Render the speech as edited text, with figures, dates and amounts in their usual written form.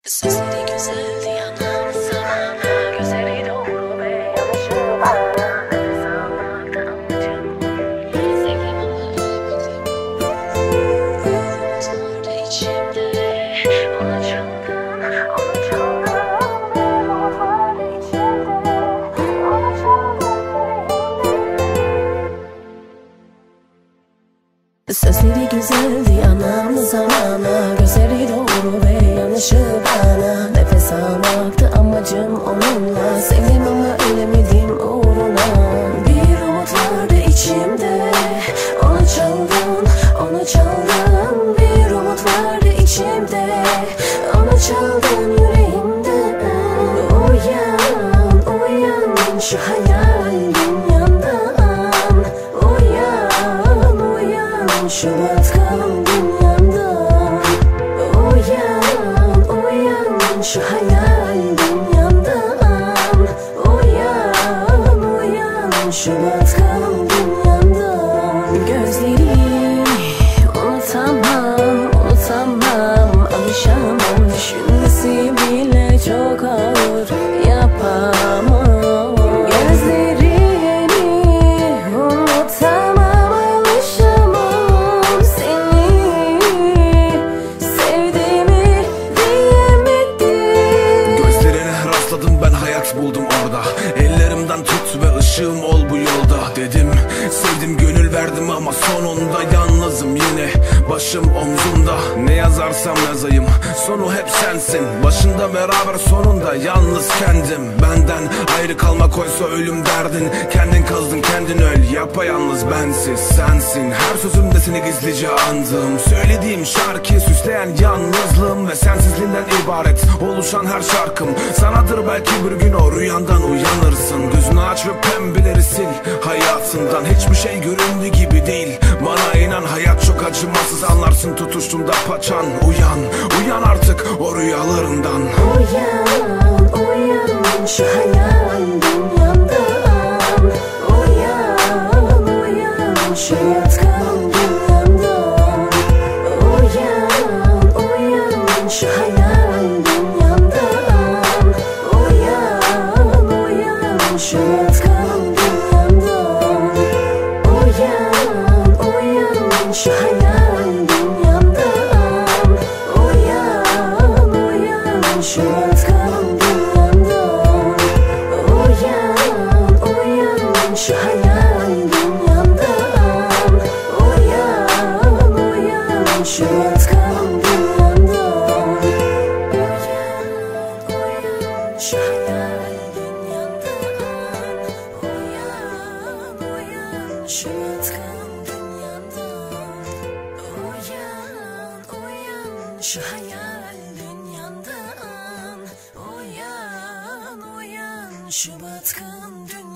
Sözleri güzeldi yanan sana, gözleri doğru ve yanlışı bana. Nefes almakta amacım sevdim ama vardı içimde. Ona çaldın, ona çaldın. Bir umut vardı içimde. Ona çaldın yüreğimde. Sözleri güzeldi yanan zamana, gözleri doğru ve yanlışı bana. Nefes almaktı amacım onunla, sevdim ama ölemedim uğruna. Bir umut vardı içimde, onu çaldın, onu çaldın. Bir umut vardı içimde, onu çaldın yüreğimde. Uyan, uyan şu hayal dünyandan. Uyan, uyan şu batkın dünyandan. Uyan, uyan şu hayal dünyandan. Uyan, uyan şu batkın dünyandan. Gözlerini unutamam, unutamam. Alışamam, düşünmesi bile çok ağır. Yapamam. Gözlerini unutamam, alışamam. Seni sevdiğimi diyemedim. Gözlerine rastladım, ben hayat buldum orada. Ellerimden tut ve ışığım ol bu yolda. Dedim, sevdim, gönül verdim ama sonunda yalnızım yine. Başım omzumda, ne yazarsam yazayım sonu hep sensin. Başında beraber, sonunda yalnız kendim. Benden ayrı kalmak oysa ölüm derdin. Kendin kızdın, kendin öl, yapayalnız bensiz sensin. Her sözümde seni gizlice andım. Söylediğim şarkı süsleyen yalnızlığım ve sensizliğinden ibaret oluşan her şarkım sanadır. Belki bir gün o rüyandan uyanırsın. Gözünü aç ve pembeleri sil hayatından. Hiçbir şey göründüğü gibi değil, bana inan, hayat çok acımasız. Anlarsın tutuştuğunda paçan. Uyan, uyan artık o rüyalarından. Uyan, uyan şu hayal dünyandan. Uyan, uyan şu yatkın dünyandan. Uyan, uyan şu hayal dünyandan. Uyan, uyan şu yatkın dünyandan. Uyan, uyan şu hayal dünyandan. Uyan, uyan şu yatkın dünyandan. Uyan, uyan şu hayal dünyandan. Uyan, uyan şu yatkın dünyandan. Uyan, uyan şu hayal dünyandan. Uyan, uyan şu yatkın dünyandan. Uyan, uyan şu hayal dünyandan. Uyan, uyan şu batkın dünyandan.